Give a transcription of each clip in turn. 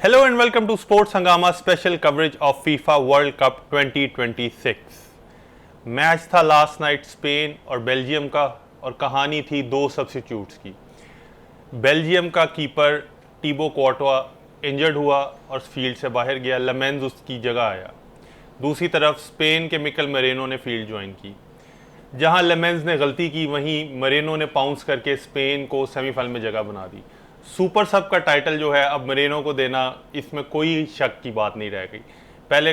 Hello and welcome to Sports Hangama special coverage of FIFA World Cup 2026. Match था last night Spain और Belgium का और कहानी थी दो सब्स्टिट्यूट्स की। बेल्जियम का कीपर टीबो कोर्टवा इंजर्ड हुआ और फील्ड से बाहर गया, लेमेंस उसकी जगह आया। दूसरी तरफ स्पेन के मिकेल मरेनो ने फील्ड ज्वाइन की। जहां लेमेंस ने गलती की वहीं मरेनो ने पाउंस करके स्पेन को सेमीफाइनल में जगह बना दी। सुपर सब का टाइटल जो है अब मरेनो को देना, इसमें कोई शक की बात नहीं रह गई। पहले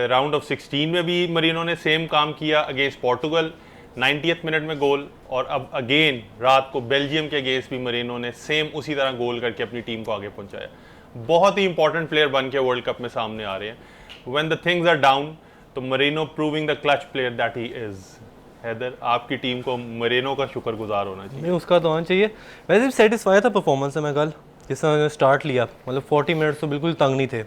राउंड ऑफ 16 में भी मरेनो ने सेम काम किया अगेंस्ट पोर्टुगल, 90th मिनट में गोल, और अब अगेन रात को बेल्जियम के अगेंस्ट भी मरेनो ने सेम उसी तरह गोल करके अपनी टीम को आगे पहुंचाया। बहुत ही इंपॉर्टेंट प्लेयर बन के वर्ल्ड कप में सामने आ रहे हैं। When the things are down तो Moreno proving the clutch player that he is. Haider, आपकी टीम को मरेनो का शुक्रगुजार होना चाहिए। नहीं, उसका तो होना चाहिए। वैसे भी सेटिस्फाई था परफॉर्मेंस से मैं कल, जिस तरह स्टार्ट लिया, मतलब 40 मिनट्स तो बिल्कुल तंग नहीं थे।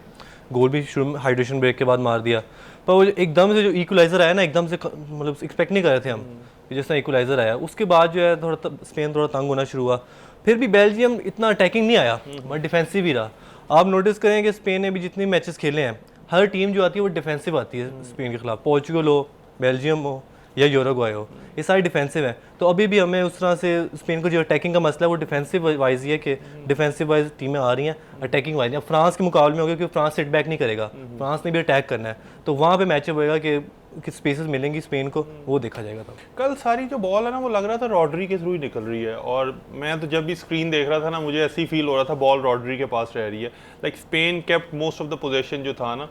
गोल भी शुरू में हाइड्रेशन ब्रेक के बाद मार दिया, पर वो एकदम से जो इक्वलाइजर आया ना, एकदम से मतलब एक्सपेक्ट नहीं कर रहे थे हम कि जिस तरह इक्वलाइजर आया उसके बाद जो है थोड़ा स्पेन थोड़ा तंग होना शुरू हुआ। फिर भी बेल्जियम इतना अटैकिंग नहीं आया बट डिफेंसिव ही रहा। आप नोटिस करें कि स्पेन ने भी जितने मैचेस खेले हैं, हर टीम जो आती है वो डिफेंसिव आती है स्पेन के खिलाफ। पोर्चुगल हो, बेल्जियम हो या यूरुग्वे हो, ये सारे डिफेंसिव है। तो अभी भी हमें उस तरह से स्पेन को जो अटैकिंग का मसला है वो डिफेंसिव वाइज ही है कि डिफेंसिव वाइज टीमें आ रही हैं, अटैकिंग वाइज। अब फ्रांस के मुकाबले में होगा क्योंकि फ्रांस सेट बैक नहीं करेगा, फ्रांस ने भी अटैक करना है, तो वहाँ पे मैचअप होएगा कि स्पेसेस मिलेंगी स्पेन को, वो देखा जाएगा। तब कल सारी जो बॉल है ना वो लग रहा था रॉड्री के थ्रू ही निकल रही है, और मैं तो जब भी स्क्रीन देख रहा था ना मुझे ऐसे ही फील हो रहा था बॉल रॉड्री के पास रह रही है। Like Spain kept most of the position जो था ना।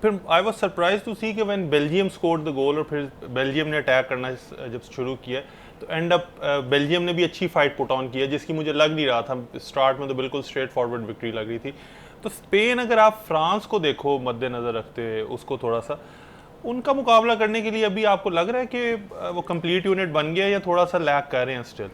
फिर आई वाज सरप्राइज टू सी कि when Belgium scored the goal और फिर बेल्जियम ने अटैक करना जब शुरू किया तो एंड अप बेल्जियम ने भी अच्छी फाइट पुट ऑन की है, जिसकी मुझे लग नहीं रहा था। स्टार्ट में तो बिल्कुल स्ट्रेट फॉरवर्ड विक्ट्री लग रही थी। तो स्पेन, अगर आप फ्रांस को देखो मद्देनजर रखते हुए उसको थोड़ा सा, उनका मुकाबला करने के लिए अभी आपको लग रहा है कि वो कंप्लीट यूनिट बन गया या थोड़ा सा लैक कर रहे हैं स्टिल?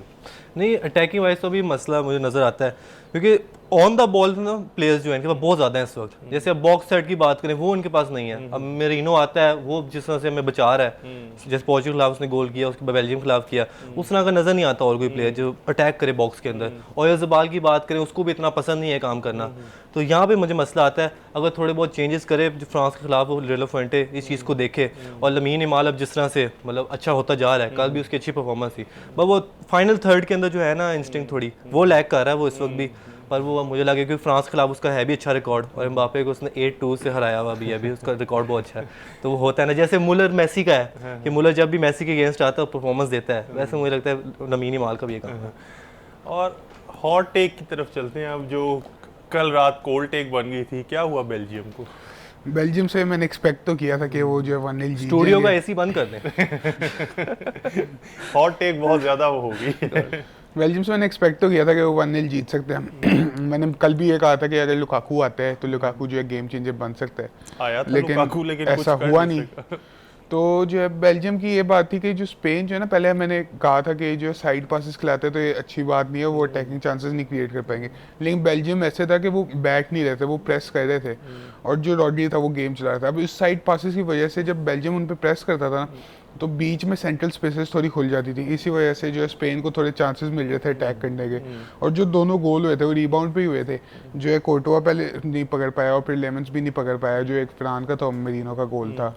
नहीं, अटैकिंग वाइज तो भी मसला मुझे नज़र आता है क्योंकि ऑन द बॉल ना प्लेयर्स जो हैं इनके पास बहुत ज़्यादा हैं इस वक्त। जैसे अब बॉक्स सेट की बात करें वो उनके पास नहीं है। अब मेरिनो आता है, वो जिस तरह से हमें बचा रहा है, जैसे पोर्चुगल के खिलाफ उसने गोल किया, उसके बाद बेल्जियम के खिलाफ किया, उस तरह का नज़र नहीं आता और कोई प्लेयर जो अटैक करे बॉक्स के अंदर। और ज़बाल की बात करें, उसको भी इतना पसंद नहीं है काम करना। तो यहाँ पे मुझे मसला आता है, अगर थोड़े बहुत चेंजेस करे जो फ्रांस के खिलाफ डेलो फुएंटे इस चीज़ को देखे, और लमीन यमाल अब जिस तरह से मतलब अच्छा होता जा रहा है, कल भी उसकी अच्छी परफॉर्मेंस थी, बट वो फाइनल थर्ड के अंदर जो है ना इंस्टिंक्ट थोड़ी वो लैक कर रहा है वो इस वक्त भी। पर वो मुझे लगे कि फ्रांस के खिलाफ उसका है भी अच्छा रिकॉर्ड, और एम्बापे को उसने 8-2 से हराया हुआ भी, अभी उसका रिकॉर्ड बहुत अच्छा है। तो वो होता है ना, जैसे मुलर मेसी का है कि मुलर जब भी मेसी के अगेंस्ट आता है परफॉर्मेंस देता है, वैसे मुझे लगता है लमीन यमाल का भी ये काम है। और हॉट टेक की तरफ चलते हैं अब, जो कल रात कोल्ड टेक बन गई थी। क्या हुआ बेल्जियम को? बेल्जियम से मैंने एक्सपेक्ट तो किया था कि वो जो 1-0 जीत स्टूडियो का जाएंगे। एसी बंद कर दें। हॉट टेक बहुत ज़्यादा वो होगी। बेल्जियम से मैंने एक्सपेक्ट तो किया था कि वो 1-0 जीत सकते हैं। मैंने कल भी ये कहा था कि अगर लुकाकू आता है तो लुकाकू जो है गेम चेंजर बन सकता है, आया था लेकिन लुकाकू, लेकिन कुछ ऐसा कर हुआ नहीं नहीं। सका। तो जो है बेल्जियम की ये बात थी कि जो स्पेन जो है ना, पहले मैंने कहा था कि जो साइड पासेस खिलाते हैं तो ये अच्छी बात नहीं है, वो अटैकिंग चांसेस नहीं क्रिएट कर पाएंगे। लेकिन बेल्जियम ऐसे था कि वो बैक नहीं रहते, वो प्रेस कर रहे थे, और जो रॉड्री था वो गेम चला रहा था। अब इस साइड पासेस की वजह से जब बेल्जियम उन पर प्रेस करता था ना, तो बीच में सेंट्रल स्पेसेस थोड़ी खुल जाती थी। इसी वजह से जो है स्पेन को थोड़े चांसेस मिल रहे थे अटैक करने के। और जो दोनों गोल हुए थे वो रिबाउंड पे ही हुए थे। जो है कोर्टवा पहले नहीं पकड़ पाया और फिर लेमंस भी नहीं पकड़ पाया, जो एक फरहान का था, मेरिनो का गोल था।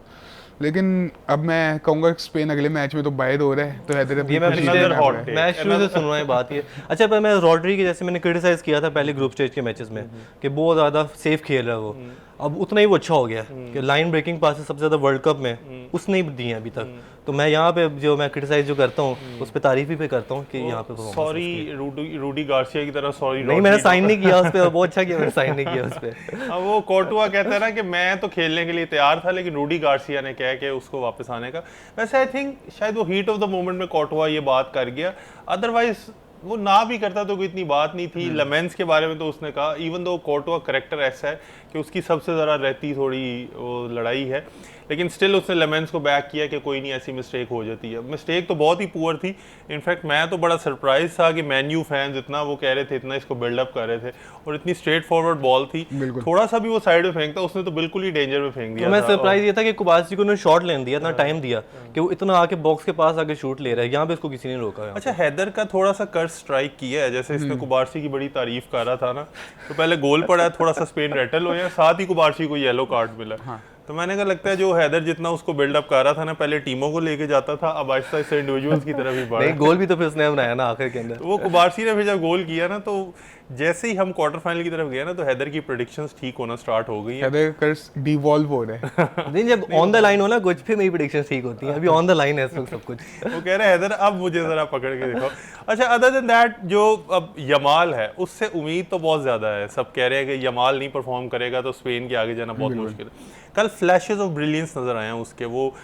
लेकिन अब मैं कहूंगा स्पेन अगले मैच में तो बाहर हो रहा है, तो ये मैं पिछले मैच शुरू से सुन रहा हूँ बात ये। अच्छा, पर मैं रॉड्री के जैसे मैंने क्रिटिसाइज किया था पहले ग्रुप स्टेज के मैचेस में कि बहुत ज़्यादा सेफ खेल रहा है वो, अब उतना ही वो अच्छा हो गया कि लाइन ब्रेकिंग पासेस सबसे ज़्यादा वर्ल्ड कप में उसने ही दिए हैं अभी तक। तो मैं यहाँ पे जो मैं क्रिटिसाइज जो करता हूँ उस पर तारीफ ही पे करता हूँ कि यहाँ पे सॉरी रूडी गार्सिया की तरह सॉरी नहीं, मैंने साइन नहीं किया उस पर, बहुत अच्छा किया मैंने साइन नहीं किया उस पर। अब वो कोर्टुआ कहता है ना कि मैं तो खेलने के लिए तैयार था, लेकिन रूडी गार्सिया ने कहा कि उसको वापस आने का। वैसे आई थिंक शायद वो हीट ऑफ द मोमेंट में कोर्टुआ ये बात कर गया, अदरवाइज वो ना भी करता तो कोई इतनी बात नहीं थी। लेमेंस के बारे में तो उसने कहा, इवन दो कोर्टुआ करेक्टर ऐसा है कि उसकी सबसे ज़रा रहती थोड़ी वो लड़ाई है। लेकिन स्टिल उसने लेमेंस को बैक किया कि कोई नहीं, ऐसी मिस्टेक हो जाती है। मिस्टेक तो बहुत ही पुअर थी। इनफैक्ट मैं तो बड़ा सरप्राइज था कि मैन्यू फैंस इतना वो कह रहे थे, इतना इसको बिल्डअप कर रहे थे, और इतनी स्ट्रेट फॉरवर्ड बॉल थी, थोड़ा सा भी वो साइड में फेंकता उसने तो बिल्कुल ही डेंजर में फेंक दिया मैं था। सरप्राइज ये था कि कुबासी को उन्होंने शॉट लेने दिया, इतना टाइम दिया कि वो इतना आके बॉक्स के पास आके शूट ले रहा है, यहाँ पे इसको किसी ने रोका है। अच्छा, हैदर का थोड़ा सा कर्स स्ट्राइक किया है, जैसे इसमें कुबारसी की बड़ी तारीफ कर रहा था ना, तो पहले गोल पड़ा, थोड़ा सा स्पेन रेटल हो गया, साथ ही कुबारसी को येलो कार्ड मिला। तो मैंने कहा लगता है जो हैदर जितना उसको बिल्डअप कर रहा था ना, पहले टीमों को लेके जाता था, अब आहिस्ता आहिस्ता इंडिविजुअल्स की तरफ ही बढ़ा। नहीं, गोल भी तो फिर उसने बनाया ना आखिर के अंदर। तो वो कुबारसी ने फिर जब गोल किया ना, तो जैसे ही हम क्वार्टर फाइनल की तरफ गए ना, तो हैदर की प्रेडिक्शंस ठीक होना स्टार्ट हो गई है। हैदर का कर्स डिवॉल्व हो रहा है। नहीं, जब ऑन द लाइन हो ना कुछ, फिर मेरी प्रेडिक्शन ठीक होती है। अभी ऑन द लाइन है इस वक्त सब कुछ। वो कह रहे हैं हैदर अब मुझे जरा पकड़ के दिखाओ। अच्छा, अदर देन दैट जो अब यमाल है, उससे उम्मीद तो बहुत ज्यादा है। सब कह रहे हैं कि यमाल नहीं परफॉर्म करेगा तो स्पेन के आगे जाना बहुत मुश्किल है। कल फ्लैशेस ऑफ ब्रिलियंस नजर आए हैं उसके, वो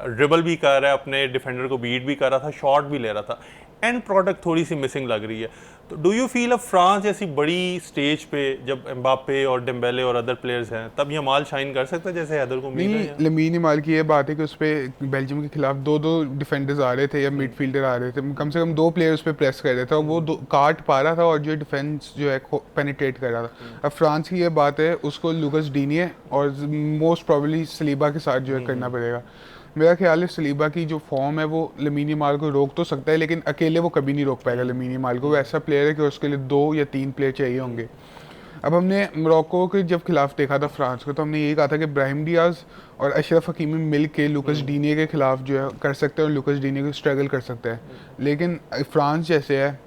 ड्रिबल भी कर रहा है, अपने डिफेंडर को बीट भी कर रहा था, शॉट भी ले रहा था। एंड प्रोडक्ट थोड़ी सी मिसिंग लग रही है। तो डू यू फील अब फ्रांस जैसी बड़ी स्टेज पे जब एम्बापे और डेम्बेले और अदर प्लेयर्स हैं, तब यमाल शाइन कर सकता है जैसे हैदर को उम्मीद है? नहीं, लमीन यमाल की ये बात है कि उस पर बेल्जियम के खिलाफ दो डिफेंडर्स आ रहे थे या मिडफील्डर आ रहे थे, कम से कम 2 प्लेयर उस पर प्रेस कर रहे थे और वो काट पा रहा था और जो डिफेंस जो है पेनिट्रेट कर रहा था। अब फ्रांस की ये बात है, उसको लुकास डीनिये और मोस्ट प्रोबेबली सलीबा के साथ जो है करना पड़ेगा। मेरा ख्याल है सलीबा की जो फॉर्म है वो लमीन यमाल को रोक तो सकता है, लेकिन अकेले वो कभी नहीं रोक पाएगा लमीन यमाल को। वो ऐसा प्लेयर है कि उसके लिए 2 या 3 प्लेयर चाहिए होंगे। अब हमने मोरक्को के जब खिलाफ देखा था फ्रांस को, तो हमने यही कहा था कि ब्राहिम डियाज और अशरफ हकीमी मिल के लुकास डीनिये के खिलाफ जो है कर सकते हैं और लुकास डीनिये को स्ट्रगल कर सकते हैं। लेकिन फ्रांस जैसे है,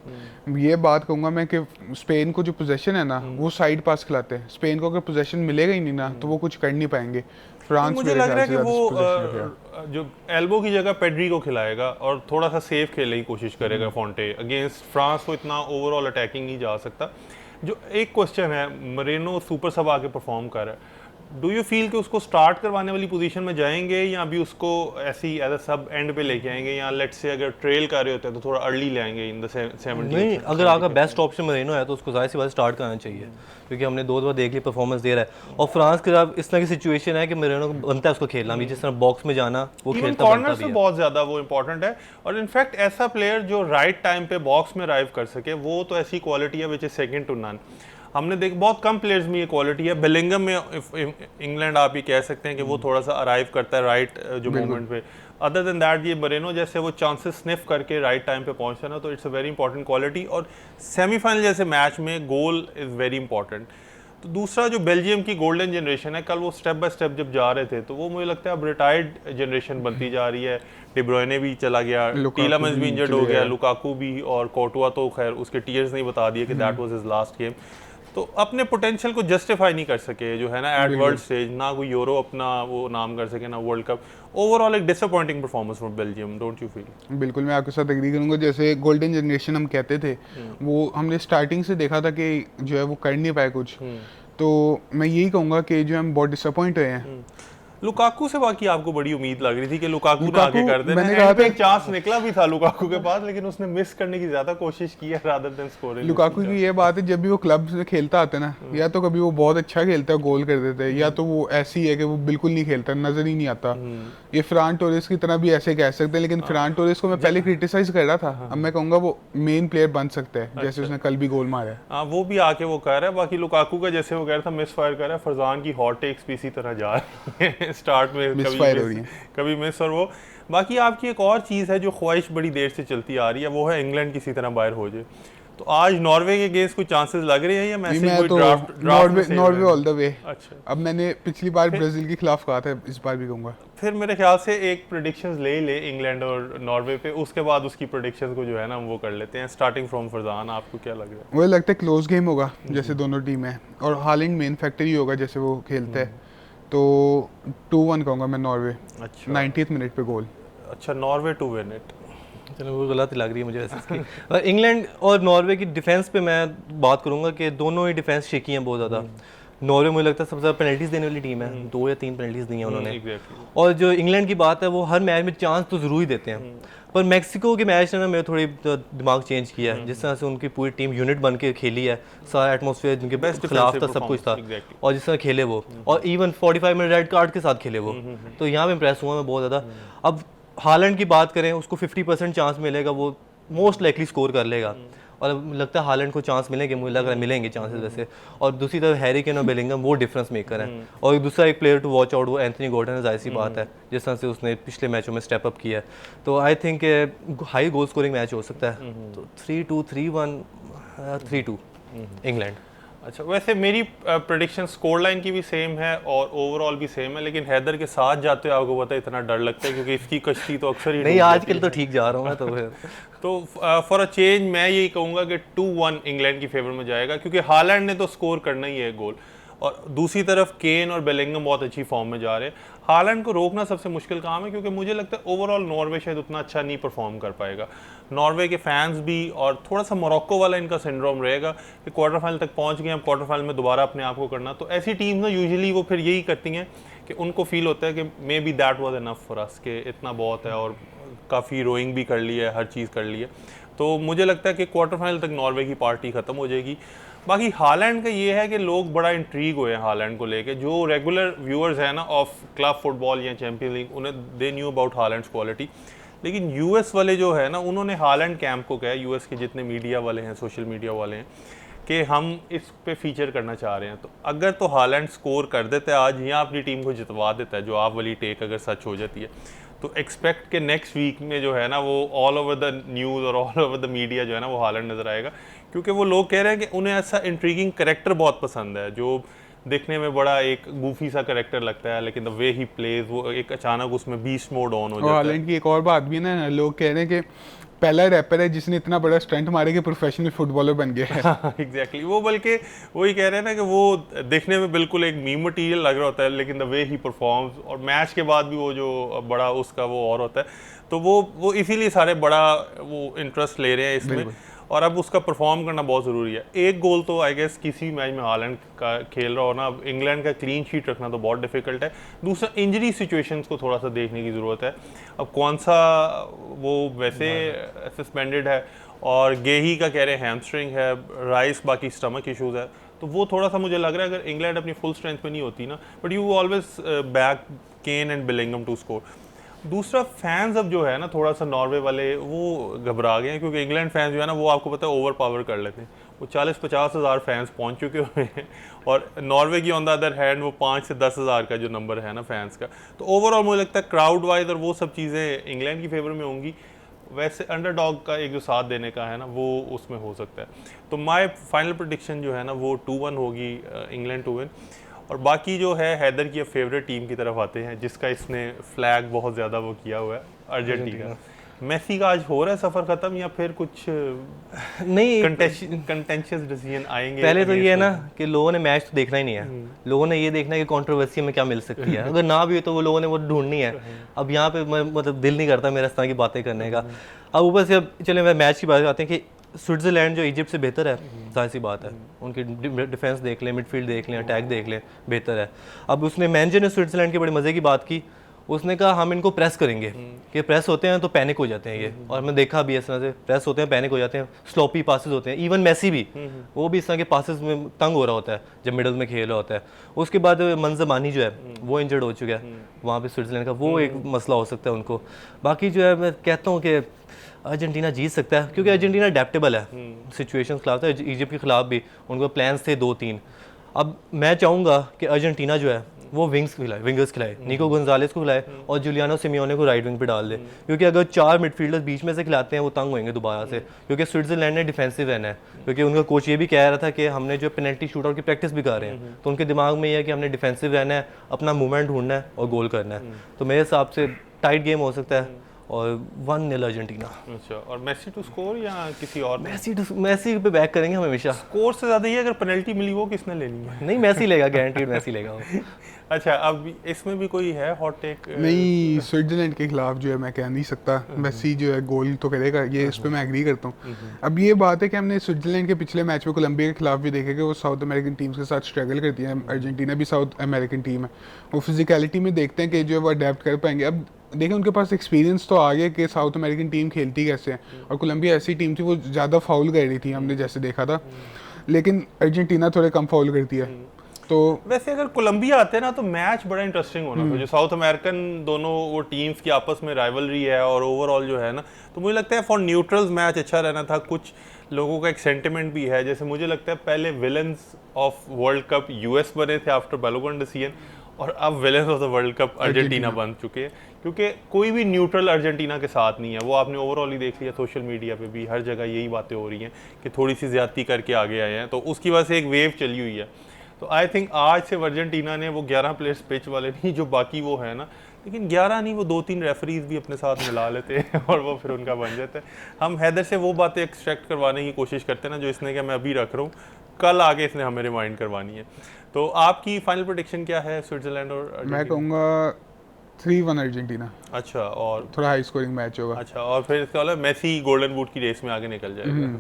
ये बात कहूँगा मैं कि स्पेन को जो पोजेशन है ना, वो साइड पास खिलाते हैं। स्पेन को अगर पोजेशन मिलेगा ही नहीं ना, तो वो कुछ कर नहीं पाएंगे। फ्रांस मुझे लग रहा है कि वो जो एल्बो की जगह पेड्री को खिलाएगा और थोड़ा सा सेफ खेलने की कोशिश करेगा फोंटे अगेंस्ट फ्रांस को। इतना ओवरऑल अटैकिंग नहीं जा सकता। जो एक क्वेश्चन है, मरेनो सुपर सब आके परफॉर्म कर रहा है, डू यू फील कि उसको स्टार्ट करवाने वाली पोजीशन में जाएंगे या अभी उसको ऐसी एज अ सब एंड पे लेके आएंगे, या लेट्स से अगर ट्रेल कर रहे होते हैं तो थोड़ा अर्ली ले आएंगे इन द 70? नहीं, अगर आपका बेस्ट ऑप्शन मरेनो है तो उसको जाहिर सी बात स्टार्ट करना चाहिए, क्योंकि हमने 2 बार देख ली परफॉर्मेंस दे रहा है। और फ्रांस के खिलाफ इस तरह की सिचुएशन है कि मरेनो को बनता है उसको खेलना भी, जिस तरह बॉक्स में जाना वो खेलता बनता भी है। बहुत ज्यादा वो इंपॉर्टेंट है। और इनफैक्ट ऐसा प्लेयर जो राइट टाइम पे बॉक्स में अराइव कर सके, वो तो ऐसी क्वालिटी है which is second to none. हमने देख बहुत कम प्लेयर्स में ये क्वालिटी है। बेलिंगम में इंग्लैंड आप ये कह सकते हैं कि वो थोड़ा सा अराइव करता है राइट जो मोमेंट पे। अदर देन दैट ये मरेनो जैसे वो चांसेस स्निफ करके राइट टाइम पे पहुंचता है ना, तो it's a very important quality. और सेमीफाइनल जैसे मैच में गोल इज़ वेरी इंपॉर्टेंट। तो दूसरा जो बेल्जियम की गोल्डन जनरेशन है, कल वो स्टेप बाय स्टेप जब जा रहे थे, तो वो मुझे लगता है अब रिटायर्ड जनरेशन बनती जा रही है। डी ब्रुयने भी चला गया, टीलेमेंस भी इंजर्ड हो गया, लुकाकू भी, और कोर्टुआ तो खैर उसके टीयर्स नहीं बता दिए कि that was his last game. तो अपने पोटेंशियल को जस्टिफाई नहीं कर सके जो है ना एट वर्ल्ड स्टेज, ना कोई यूरो अपना वो नाम कर सके, ना वर्ल्ड कप। ओवरऑल एक disappointing performance for Belgium, don't you feel? बिल्कुल, मैं आपके साथ एग्री करूंगा। जैसे गोल्डन जनरेशन हम कहते थे, वो हमने स्टार्टिंग से देखा था कि जो है वो कर नहीं पाए कुछ। तो मैं यही कहूँगा कि जो हम बहुत डिसअपॉइंट हुए हैं। लुकाकू से बाकी आपको बड़ी उम्मीद लग रही थी कि लुकाकू ने आगे कर देना। मैंने कहा था एक चांस निकला भी था लुकाकू के पास, लेकिन उसने मिस करने की ज्यादा कोशिश की है रादर देन स्कोरिंग। लुकाकू की ये बात है, जब भी वो क्लब में खेलता आता है ना, या तो कभी वो बहुत अच्छा खेलता है, गोल कर देता है, या तो वो ऐसी है कि वो बिल्कुल नहीं खेलता, नजर ही नहीं आता। ये फरान टोरेस की तरह भी ऐसे कह सकते हैं, लेकिन फरान टोरेस को मैं पहले क्रिटिसाइज कर रहा था, अब मैं कहूँगा वो मेन प्लेयर बन सकता है, जैसे उसने कल भी गोल मारा है। हाँ, वो भी आके वो कर रहा है। बाकी लुकाकू का जैसे वो कह रहा था मिस फायर कर रहा है, फरजान की हॉट टेक्स भी इसी तरह जा रही है स्टार्ट में कभी मिस और वो। बाकी आपकी एक और चीज़ है जो ख्वाहिश बड़ी देर से चलती आ रही है, वो है इंग्लैंड किसी तरह बाहर हो जाए। तो आज नॉर्वे के अगेंस्ट कोई चांसेस लग रहे हैं या मैसेज कोई draft Norway all the way. अच्छा, अब मैंने पिछली बार ब्राजील के खिलाफ कहा था, इस बार भी कहूंगा। फिर मेरे ख्याल से एक प्रेडिक्शंस ले इंग्लैंड और नॉर्वे पे, उसके बाद उसकी प्रेडिक्शंस को जो है ना हम वो कर लेते हैं। स्टार्टिंग फ्रॉम फरजान, आपको क्या लग रहा है? मुझे लगता है क्लोज गेम होगा, जैसे दोनों टीम है, और हालैंड मेन फैक्टर ही होगा जैसे वो खेलता है। तो 2-1 कहूँगा मैं नॉर्वे। अच्छा, 90th मिनट पे गोल। अच्छा, नॉर्वे टू विन इट। चलो, वो गलत लग रही है मुझे वैसे इसकी। इंग्लैंड और नॉर्वे की डिफेंस पे मैं बात करूंगा कि दोनों ही डिफेंस शेकी हैं बहुत ज़्यादा। नॉर्वे मुझे लगता है सबसे ज़्यादा पेनल्टीज देने वाली टीम है, 2 या 3 पेनल्टीज दी हैं उन्होंने। एग्जैक्टली। और जो इंग्लैंड की बात है वो हर मैच में चांस तो ज़रूर ही देते हैं, पर मैक्सिको के मैच ने ना मेरा थोड़ी दिमाग चेंज किया है, जिस तरह से उनकी पूरी टीम यूनिट बन के खेली है, सारा एटमॉस्फेयर जिनके खिलाफ था, सब कुछ था, और जिस तरह खेले वो, और इवन 45 मिनट रेड कार्ड के साथ खेले वो, तो यहाँ पे इंप्रेस हुआ मैं बहुत ज़्यादा। अब हालैंड की बात करें, उसको 50% चांस मिलेगा, वो मोस्ट लाइकली स्कोर कर लेगा, और अब लगता है हालैंड को चांस मिलेंगे, मुझे लग रहा है मिलेंगे चांसेस वैसे। और दूसरी तरफ हैरी केन और बेलिंगम वो डिफरेंस मेकर हैं, और दूसरा एक प्लेयर टू वॉच आउट वो एंथनी गॉर्डन है, जाहिर सी बात है जिस तरह से उसने पिछले मैचों में स्टेप अप किया है, तो I think high goal scoring match हो सकता है। तो 3-2, 3-1, 3-2 इंग्लैंड। अच्छा, वैसे मेरी प्रेडिक्शन स्कोर लाइन की भी सेम है और ओवरऑल भी सेम है, लेकिन हैदर के साथ जाते हुए आपको पता है इतना डर लगता है क्योंकि इसकी कश्ती तो अक्सर ही नहीं, आजकल तो ठीक जा रहा हूँ मैं, तो फिर तो फॉर अ चेंज मैं यही कहूँगा कि 2-1 इंग्लैंड की फेवर में जाएगा, क्योंकि हालैंड ने तो स्कोर करना ही है गोल, और दूसरी तरफ केन और बेलिंगम बहुत अच्छी फॉर्म में जा रहे हैं। हालैंड को रोकना सबसे मुश्किल काम है, क्योंकि मुझे लगता है ओवरऑल नॉर्वे शायद उतना अच्छा नहीं परफॉर्म कर पाएगा। नॉर्वे के फैंस भी, और थोड़ा सा मोरक्को वाला इनका सिंड्रोम रहेगा कि क्वार्टर फाइनल तक पहुंच गए, अब क्वार्टर फाइनल में दोबारा अपने आप को करना। तो ऐसी टीम ना यूजुअली वो फिर यही करती हैं कि उनको फील होता है कि may be that was enough for us, कि इतना बहुत है, और काफ़ी रोइंग भी कर ली है, हर चीज़ कर ली है। तो मुझे लगता है कि क्वार्टर फाइनल तक नॉर्वे की पार्टी ख़त्म हो जाएगी। बाकी हालैंड का ये है कि लोग बड़ा इंट्रीग हुए हैं हालैंड को लेके, जो रेगुलर व्यूअर्स हैं ना ऑफ क्लब फुटबॉल या चैंपियन लीग, उन्हें दे न्यू अबाउट हालैंड्स क्वालिटी, लेकिन यूएस वाले जो है ना उन्होंने हालैंड कैंप को कहा है, यूएस के जितने मीडिया वाले हैं, सोशल मीडिया वाले हैं, कि हम इस पे फीचर करना चाह रहे हैं। तो अगर तो हालैंड स्कोर कर देता है आज या अपनी टीम को जितवा देता है, जो आप वाली टेक अगर सच हो जाती है, तो एक्सपेक्ट के नेक्स्ट वीक में जो है ना वो ऑल ओवर द न्यूज़ और ऑल ओवर द मीडिया जो है ना वो हालैंड नज़र आएगा, क्योंकि वो लोग कह रहे हैं कि उन्हें ऐसा इंट्रीगिंग करेक्टर बहुत पसंद है, जो देखने में बड़ा एक गूफी सा करेक्टर लगता है, लेकिन द वे ही प्लेज, वो एक अचानक उसमें बीस्ट मोड ऑन हो जाता है। हालैंड की एक और बात भी ना, लोग कह रहे हैं कि पहला रैपर है जिसने इतना बड़ा स्टंट मारे कि प्रोफेशनल फुटबॉलर बन गया है। एग्जैक्टली, वो बल्कि वही कह रहे हैं ना कि वो देखने में बिल्कुल एक मीम मटीरियल लग रहा होता है, लेकिन द वे ही परफॉर्म्स, और मैच के बाद भी वो जो बड़ा उसका वो और होता है, तो वो इसीलिए सारे बड़ा वो इंटरेस्ट ले रहे हैं इसमें, और अब उसका परफॉर्म करना बहुत ज़रूरी है। एक गोल तो आई गेस किसी मैच में हालैंड का खेल रहा हो ना, अब इंग्लैंड का क्लीन शीट रखना तो बहुत डिफिकल्ट है। दूसरा, इंजरी सिचुएशंस को थोड़ा सा देखने की ज़रूरत है। अब कौन सा वो वैसे सस्पेंडेड है, और गेही का कह रहे हैं हैमस्ट्रिंग है, राइस बाकी स्टमक इशूज़ है, तो वो थोड़ा सा मुझे लग रहा है अगर इंग्लैंड अपनी फुल स्ट्रेंथ पे नहीं होती ना, but you always back Kane and Bellingham to score. दूसरा, फैंस अब जो है ना थोड़ा सा नॉर्वे वाले वो घबरा गए हैं, क्योंकि इंग्लैंड फैंस जो है ना वो आपको पता है ओवर पावर कर लेते हैं, वो 40-50 हज़ार फैंस पहुंच चुके हुए हैं, और नॉर्वे की ऑन द अदर हैंड वो 5 से 10 हज़ार का जो नंबर है ना फैंस का, तो ओवरऑल मुझे लगता है क्राउड वाइज और वो सब चीज़ें इंग्लैंड की फेवर में होंगी। वैसे अंडरडॉग का एक जो साथ देने का है ना वो उसमें हो सकता है। तो माय फाइनल प्रेडिक्शन जो है ना वो 2-1 होगी, इंग्लैंड टू विन। और बाकी जो है हैदर की फेवरेट टीम की तरफ आते हैं, जिसका इसने फ्लैग बहुत ज़्यादा वो किया हुआ है, अर्जेंटीना। मेसी का आज हो रहा है सफ़र ख़त्म, या फिर कुछ नहीं कंटेंशियस डिसीजन आएंगे? पहले तो ये है ना कि लोगों ने मैच तो देखना ही नहीं है, लोगों ने ये देखना है कि कंट्रोवर्सी में क्या मिल सकती है, अगर ना भी हो तो वो लोगों ने वो ढूंढनी है। अब यहाँ पे मतलब दिल नहीं करता मेरा इस तरह की बातें करने का। अब ऊपर से अब चले मैं मैच की बात आते हैं कि स्विट्ज़रलैंड जो इजिप्ट से बेहतर है, जाहिर सी बात है, उनकी डिफेंस देख लें, मिडफील्ड देख लें, अटैक देख लें, बेहतर है। अब उसने मैनेजर ने स्विट्ज़रलैंड की बड़ी मज़े की बात की, उसने कहा हम इनको प्रेस करेंगे, कि प्रेस होते हैं तो पैनिक हो जाते हैं ये, और मैं देखा भी इस तरह से प्रेस होते हैं पैनिक हो जाते हैं, स्लोपी पासेस होते हैं, इवन मेसी भी वो भी इस तरह के पासेस में तंग हो रहा होता है जब मिडल में खेल रहा होता है। उसके बाद मंजमानी जो है वो इंजर्ड हो चुका है वहाँ पे स्विट्ज़रलैंड का, वो एक मसला हो सकता है उनको। बाकी जो है मैं कहता हूँ कि अर्जेंटीना जीत सकता है, क्योंकि अर्जेंटीना अडेप्टेबल है सिचुएशंस खिलाफ था, इजिप्ट के खिलाफ भी उनको प्लान्स थे 2-3। अब मैं चाहूँगा कि अर्जेंटीना जो है वो विंगर्स खिलाए, निको गोंजालेस को खिलाए और जूलियानो सिमियोने को राइट विंग पे डाल दे, क्योंकि अगर 4 मिडफील्डर्स बीच में से खिलाते हैं वो तंग होंगे दोबारा से, क्योंकि स्विट्ज़रलैंड ने डिफेंसिव रहना है, क्योंकि उनका कोच ये भी कह रहा था कि हमने जो पेनल्टी शूट आउट की प्रैक्टिस भी कर रहे हैं, तो उनके दिमाग में ये है कि हमने डिफेंसिव रहना है, अपना मूवमेंट ढूंढना है और गोल करना है। तो मेरे हिसाब से टाइट गेम हो सकता है, और 1-0 अर्जेंटीना। अच्छा, और मेसी टू स्कोर या किसी और? मैसी पे बैक करेंगे हम हमेशा। स्कोर से ज़्यादा ये अगर पेनल्टी मिली वो किसने लेनी है? नहीं मैसी लेगा, गारंटीड मैसी लेगा वो। अच्छा, अब इसमें भी कोई है हॉट टेक? नहीं, स्विट्जरलैंड के खिलाफ जो है मैं कह नहीं सकता मेसी जो है गोल तो करेगा, ये इस पे मैं एग्री करता हूँ। अब ये बात है कि हमने स्विट्जरलैंड के पिछले मैच में कोलंबिया के खिलाफ भी देखे कि वो साउथ अमेरिकन टीम्स के साथ स्ट्रगल करती है। अर्जेंटीना भी साउथ अमेरिकन टीम है, वो फिजिकलिटी में देखते हैं कि जो है वो अडेप्ट कर पाएंगे। अब देखें उनके पास एक्सपीरियंस तो आ गया कि साउथ अमेरिकन टीम खेलती कैसे है, और कोलंबिया ऐसी टीम थी वो ज़्यादा फाउल कर रही थी हमने जैसे देखा था, लेकिन अर्जेंटीना थोड़े कम फाउल करती है। तो वैसे अगर कोलंबिया आते हैं ना तो मैच बड़ा इंटरेस्टिंग होना था। जो साउथ अमेरिकन दोनों वो टीम्स की आपस में राइवलरी है और ओवरऑल जो है ना, तो मुझे लगता है फॉर न्यूट्रल्स मैच अच्छा रहना था। कुछ लोगों का एक सेंटिमेंट भी है, जैसे मुझे लगता है पहले villains of world cup US बने थे आफ्टर बैलोगन डिसीजन, और अब villains of the world cup Argentina बन चुके हैं, क्योंकि कोई भी न्यूट्रल अर्जेंटीना के साथ नहीं है। वो आपने ओवरऑल ही देख लिया, सोशल मीडिया पे भी हर जगह यही बातें हो रही हैं कि थोड़ी सी ज्यादती करके आगे आए हैं, तो उसकी वजह से एक वेव चली हुई है। तो आई थिंक आज से अर्जेंटीना ने वो 11 प्लेयर्स पिच वाले नहीं जो बाकी वो है ना, लेकिन 11 नहीं वो 2-3 रेफरीज भी अपने साथ मिला लेते हैं और वो फिर उनका बन जाता है। हम हैदर से वो बातें एक्सट्रैक्ट करवाने की कोशिश करते हैं ना जो इसने क्या मैं अभी रख रहा हूँ, कल आगे इसने हमें रिमाइंड करवानी है। तो आपकी फाइनल प्रेडिक्शन क्या है स्विट्जरलैंड और अर्जेंटीना? मैं कहूँगा 3-1 अर्जेंटीना। अच्छा, और थोड़ा हाई स्कोरिंग मैच होगा। अच्छा, और फिर इसका मतलब मेसी गोल्डन बूट की रेस में आगे निकल जाएगा।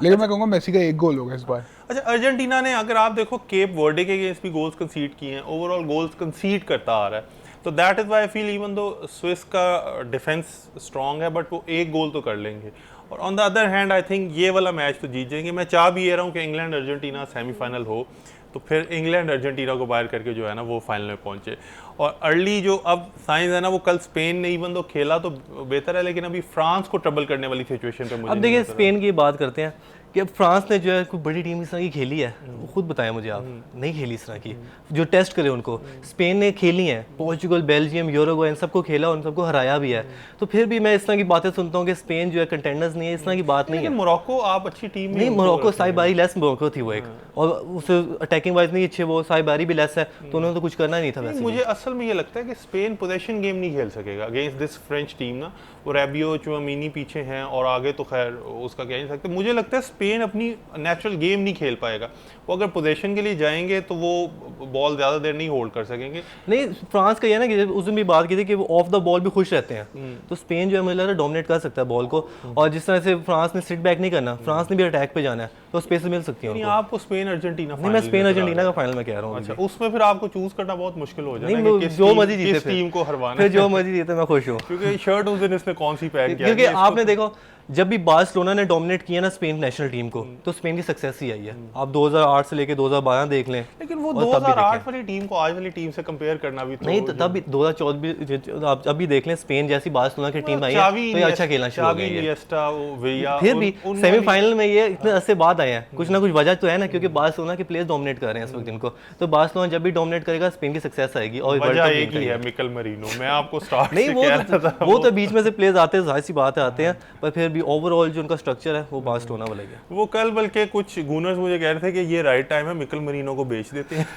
लेकिन मैं कहूँगा मेसी का 1 गोल होगा इस बार। अच्छा, अर्जेंटीना ने अगर आप देखो केप वर्डे के अगेंस्ट भी गोल्स कंसीड किए हैं, ओवरऑल गोल्स कंसीड करता आ रहा है, तो that is why I feel even though Swiss का डिफेंस स्ट्रांग है बट वो 1 गोल तो कर लेंगे। और on the other hand I think ये वाला मैच तो जीत जाएंगे। मैं चाह भी ये रहा हूँ कि इंग्लैंड अर्जेंटीना सेमीफाइनल हो, तो फिर इंग्लैंड अर्जेंटीना को बाहर करके जो है ना वो फाइनल में पहुंचे। और अर्ली जो अब साइंस है ना, वो कल स्पेन ने इवन दो खेला तो बेहतर है, लेकिन अभी फ्रांस को ट्रबल करने वाली सिचुएशन पे मुझे अब देखिए स्पेन की बात करते हैं कि अब फ्रांस ने जो है कोई बड़ी टीम इस तरह की खेली है, वो खुद बताएं मुझे आप, नहीं खेली इस तरह की जो टेस्ट करे उनको। स्पेन ने खेली है, पोर्चुगल, बेल्जियम, यूरुग्वे इन सबको खेला, उन सबको हराया भी है। तो फिर भी मैं इस तरह की बातें सुनता हूँ कि स्पेन जो है कंटेंडर्स नहीं है, इस तरह की बात नहीं है। मोरक्को आप अच्छी टीम नहीं, मोरक्को साइबारी लेस मोरक्को थी वो एक, और उसे अटैकिंग वाइज नहीं अच्छे, वो साइबारी भी लेस है, तो उन्होंने तो कुछ करना नहीं था। वैसे मुझे असल में ये लगता है कि स्पेन पोजेशन गेम नहीं खेल सकेगा अगेंस्ट दिस फ्रेंच टीम ना। वो रैबियो चुआमीनी पीछे हैं और आगे तो खैर उसका कह नहीं सकते। मुझे लगता है स्पेन अपनी नेचुरल गेम नहीं खेल पाएगा। वो अगर पोजीशन के लिए जाएंगे तो वो बॉल ज़्यादा देर नहीं होल्ड कर सकेंगे। नहीं, फ्रांस का ये ना कि उस दिन भी बात की थी कि वो ऑफ द बॉल भी खुश रहते हैं, तो स्पेन जो है मुझे लग रहा है डोमिनेट कर सकता है बॉल को। और जिस तरह से फ्रांस ने सिट बैक नहीं करना, फ्रांस ने भी अटैक पे जाना है, तो स्पेस मिल सकती है उनको। आपको स्पेन अर्जेंटीना? नहीं, मैं स्पेन अर्जेंटीना का फाइनल में कह रहा हूँ। अच्छा, उसमें फिर आपको चूज करना बहुत मुश्किल हो जाएगा नहीं, कि जो मर्जी जीते किस टीम को हरवाना फिर जो मर्जी जीते मैं खुश हूँ। क्योंकि शर्ट उस दिन इसने कौन सी पहन किया, क्योंकि आपने देखो जब भी बार्सिलोना ने डोमिनेट किया ना स्पेन नेशनल टीम को, तो स्पेन की सक्सेस ही आई है। आप 2008 से लेके 2012 देख लें, लेकिन वो 2008 वाली टीम को आज वाली टीम से कंपेयर करना भी तो नहीं, तब भी 2014 आप अभी देख लें, स्पेन जैसी बार्सिलोना की टीम आई है तो ये अच्छा खेलना शुरू हो गई है। फिर भी सेमीफाइनल में ये इतने अरसे बाद आए हैं, कुछ ना कुछ वजह तो है ना, क्योंकि बार्सिलोना के प्लेयर्स डोमिनेट कर रहे हैं इस वक्त इनको। तो बार्सिलोना जब भी डोमिनेट करेगा स्पेन की सक्सेस आएगी। और वजह एक ही है, मिकल मरीनो। मैं आपको स्टार्ट नहीं, से कह रहा था वो तो बीच में से प्लेयर्स आते हैं, जाहिर सी बात है आते हैं, पर फिर भी ओवरऑल जो उनका स्ट्रक्चर है वो बार्सिलोना वाला है। वो कल बल्कि कुछ गूनर्स मुझे कह रहे थे कि ये राइट टाइम है, मिकल मरीनो को बेच देते हैं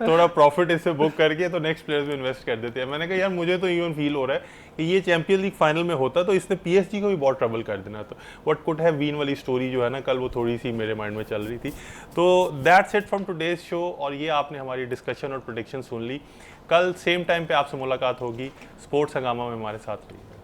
थोड़ा प्रॉफिट इससे बुक करके तो नेक्स्ट प्लेयर्स में इन्वेस्ट कर देते हैं। मैंने कहा यार मुझे तो इवन फील हो रहा है कि ये चैंपियंस लीग फाइनल में होता तो इसने पीएसजी को भी बहुत ट्रबल कर देना। तो व्हाट कुड हैव बीन वाली स्टोरी जो है ना कल, वो थोड़ी सी मेरे माइंड में चल रही थी। तो that's it from today's show. और ये आपने हमारी डिस्कशन और प्रेडिक्शन सुन ली। कल सेम टाइम पे आपसे मुलाकात होगी। स्पोर्ट्स हंगामा में हमारे साथ रहिए।